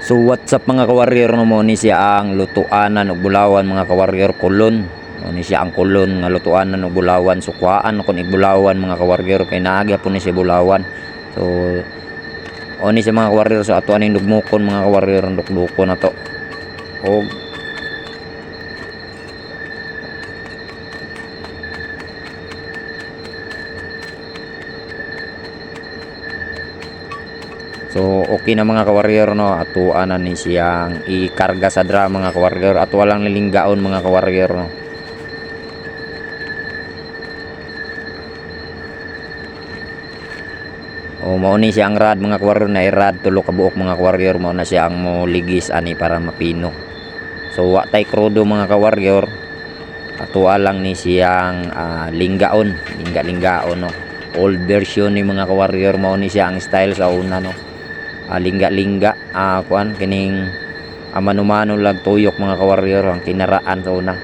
So what's up mga kawarrior, no mo ni siya ang lutuanan ug bulawan mga kawarrior, kulon. Mo ni siya ang kulon nga lutuanan ug bulawan. So kuhaan kon igbulawan mga kawarrior kay naagi po ni siya bulawan. So oni siya mga kawarrior, so ato aning dugmokon mga kawarrior, ang dukdukon na to. Og so okay na mga kawarrior, no, atuan na ni siyang ikarga sa dra mga kawarrior, at walang lilinggaon mga kawarrior, no. O mao ni siyang rad mga kawarrior, na irad tulo ka buok mga kawarrior, mao na siya ang mo ligis ani para mapino. So wa tay krudo mga kawarrior, atua lang ni siyang linggaon, lingga-linggaon, no. Old version ni mga kawarrior, mao ni siya ang style sa una, no. Lingga-lingga, kuan kining mano-mano lag tuyok mga kawarrior ang kinaraan sa una.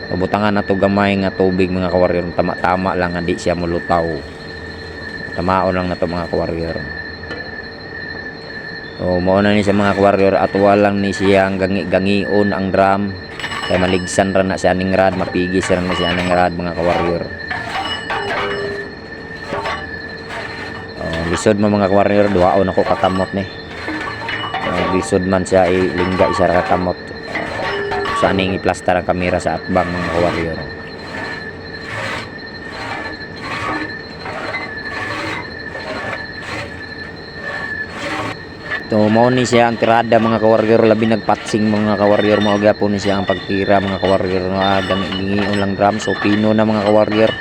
Butangan na to gamay nga tubig mga kawarrior, tama-tama lang, hindi siya mulutaw. Tamaon lang na to mga kawarrior. So mao na ni siya mga kawarrior, at walang ni siyang gangi-gangion ang drum kay maligsan ra na siya ning rad, mapigis ra na siya ning rad mga kawarrior. Lisod mo mga kawarrior, duhaon ako katamot ni. Lisod man siya, lingga isa ra katamot. Sa aning iplastar ang kamera sa atbang mga kawarrior. So mao ni siya ang tirada mga kawarrior, labi nagpatsing mga kawarrior, mao gyapon ni siya ang pagtira mga kawarrior, gangion lang drum. So pino na mga kawarrior.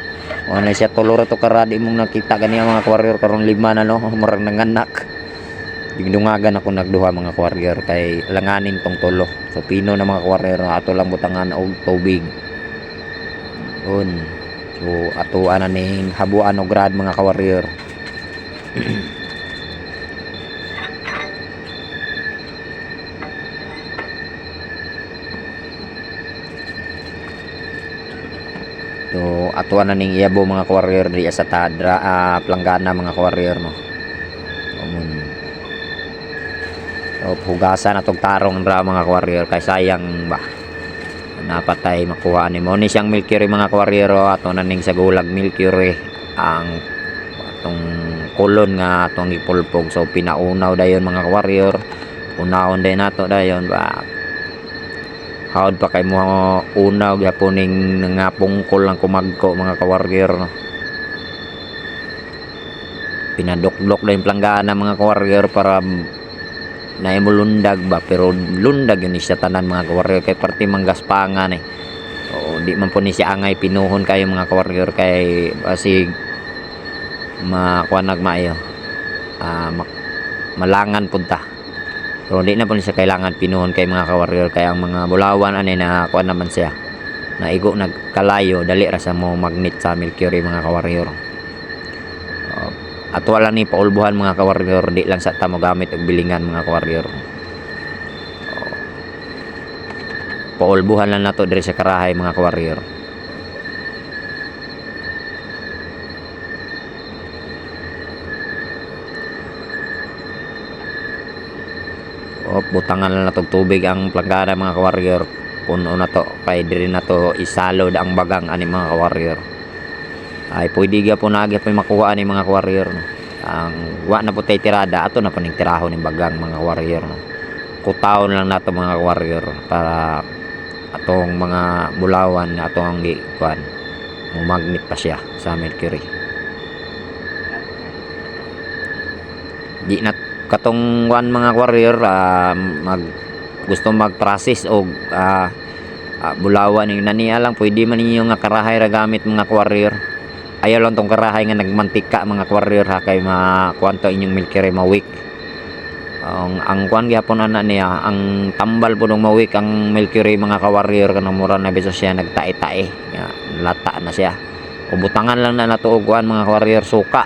O na siya tulo ra to karadi mong nakita ganiya mga kawarrior, karon lima na, no, murag nanganak. Digdungagan ako nagduha mga kawarrior kay langanin tong tulo. So pino na mga kawarrior, ato lang butangan og tubig. So ato ana ning habuan og rad mga kawarrior. So atuan na ning iyabo mga kawarrior diya sa tadra planggana mga kawarrior, no. So hugasan atong tarong ra mga kawarrior kay sayang ba napatay makuha ni mo ni siyang milkyri mga kawarrior. Ato na ning sa gulag milkyri ang atong kulon nga atong ipulpog. So pinaunaw dayon mga kawarrior, unahon day nato dayon ba hawd pa kay mo unaw gyapon ning nangapungkol lang kumagko mga kawarrior, no. Pinaduklok na yung planggana mga kawarrior para naimulundag ba, pero lundag yun siya tanan mga kawarrior kay parte manggaspangan eh. So di man po ni siya angay pinuhon kayo mga kawarrior kay basig makuanag maayo malangan punta. So hindi na po siya kailangan pinuhon kay mga kawarrior, kaya ang mga bulawan ani na kuan naman siya naigo nagkalayo, dali ra sa mo magnet sa milkyri mga kawarrior. At wala ni paulbuhan mga kawarrior, di lang sa tamo gamit og bilingan mga kawarrior. Paulbuhan lang nato diri sa karahay mga kawarrior. Butangan lang natog tubig ang planggana mga kawarrior, puno na to kay diri na to isalod ang bagang ani mga kawarrior. Ay pwede gyapon na gyapon makuha ani mga kawarrior, no. Ang wa na po tay tirada, ato na po ning tirahon ning bagang mga kawarrior, no. Kutahon lang nato mga kawarrior para atong mga bulawan na atong kuan mo magnet pa siya sa mercury. Di na katong one mga warrior gusto mag-process og bulawan ni naniya lang, pwede man ninyo nga karahay ra gamit mga warrior. Ayaw lang tong karahay nga nagmantika mga warrior, ha, kay makuanto inyong milkyri mawik. Ang kuan gyapon ana niya, ang tambal po ng mawik ang milkyri mga warrior, kanang mura na biso siya nagtae-tae, lata na siya. Ubutangan lang na nato og kuan mga warrior, suka.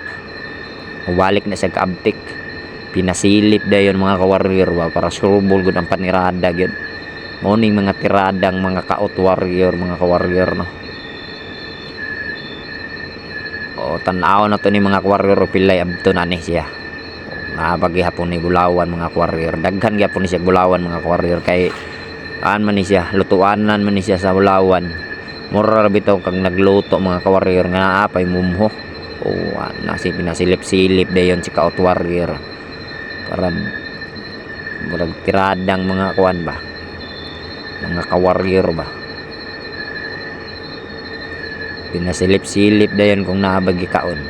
Ubalik na siya kaabtik. Pinasilip dayon mga kawarrior ba, para surbol gud ang panirada gyud. Morning mga tiradang mga kaot warrior mga kawarrior, no. Tan-aw na to ni mga kawarrior, pilay abto na ni siya. nabagi hapon ni gulawan mga warrior. Daghan gyapon ni siya gulawan mga warrior, kay man ni siya lutuanan man ni siya sa gulawan. Mura bitaw kag nagluto mga warrior nga apay mumho. O pinasilip-silip dayon si ka warrior para murag tiradang mga kuan ba, mga warrior ba, pinasilip-silip dayon kung naabagi kaon.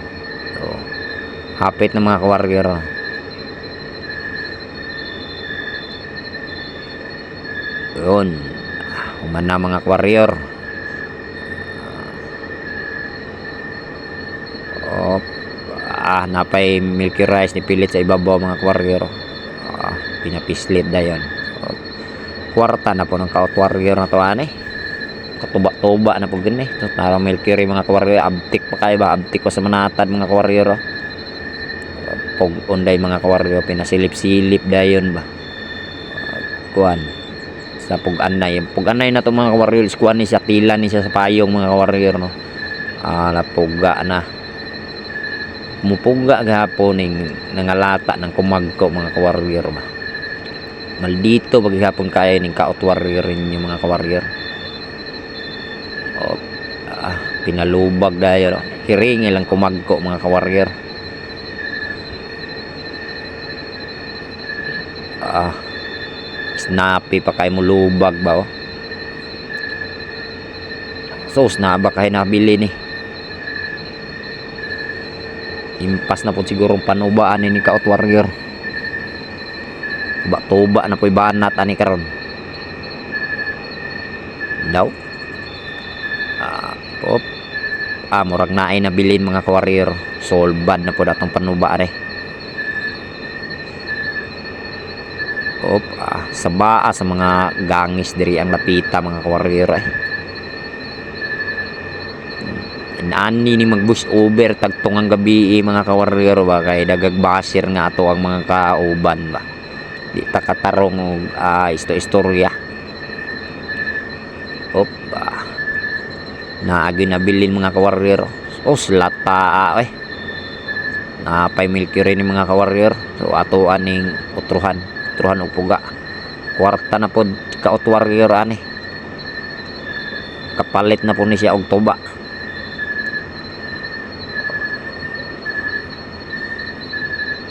So hapit na mga warrior. Yun, human na mga warrior. Napay milky rice ni pilit sa ibabaw mga warrior. Pinapislit dayon. Kwarta na po ng ka warrior na to ani. Katuba-tuba na po gani. Narang milky rice mga warrior, abtik pa kay ba, abtik ko sa manatad mga warrior. Pog unday mga warrior, pinasilip-silip dayon ba. Kuan sa pug-anay na to mga warrior, iskuan ni siya, tila ni siya sa payong mga warrior no. Napuga na, mupuga gahapon ning nangalata ng kumagko mga warrior ba. Maldito paghapon kaya ning ka warrior ninyo mga warrior. Pinalubag dayon no. Hiringi lang kumagko mga warrior. Snappy pa kay mo lubag ba oh. Sos na ba kay nabili ni, impas na po sigurong panubaan ni ka warrior. Tuba na po banat ani karon daw. Murag naay na bilin mga warrior, solbad na po datong panubaan sa baa sa mga gangis diri ang lapita mga warrior Ani ni mag-bush over tagtong ang gabi mga warrior ba, kay dagag basir nga ato ang mga kauban ba. Di ta katarong og istorya. Naagi na bilin mga warrior. Slata napay milky rin ni mga warrior. So ato aning utruhan og puga. Kwarta na pod ka warrior ani. Kapalit na po ni siya og tuba.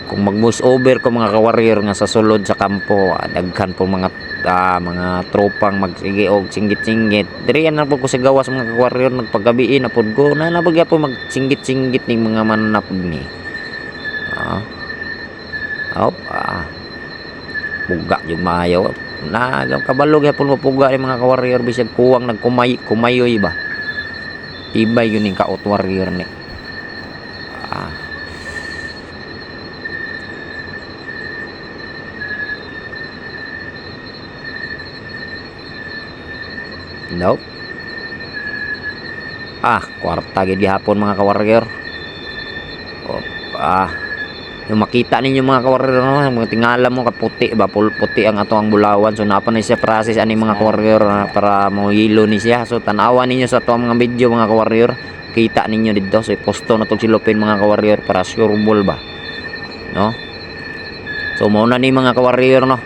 Kung mag-moose over ko mga warrior nga sa sulod sa kampo, daghan po mga tropang magsige og singgit-singgit. Diri na po ko sa gawas mga warrior, nagpagabiin na pod ko na nabagya po magsinggit-singgit ning mga mananap ni. Puga yung maayo na kabalog yapon mo puga ni mga warrior, bisag kuwang kumayoy ba. Tibay yun ning ka warrior ni. Nope. Kwarta gid gihapon mga warrior. Yung makita ninyo mga warrior no, mga tingala mo kaputi ba, puti ang ato ang bulawan. So napa na siya process ani mga warrior para mo yelo ni siya. So tanawan ninyo sa ato mga video mga warrior. Kita ninyo dito, so iposto na tong silupin mga warrior para sure ball ba. No? So mao na ni mga warrior no.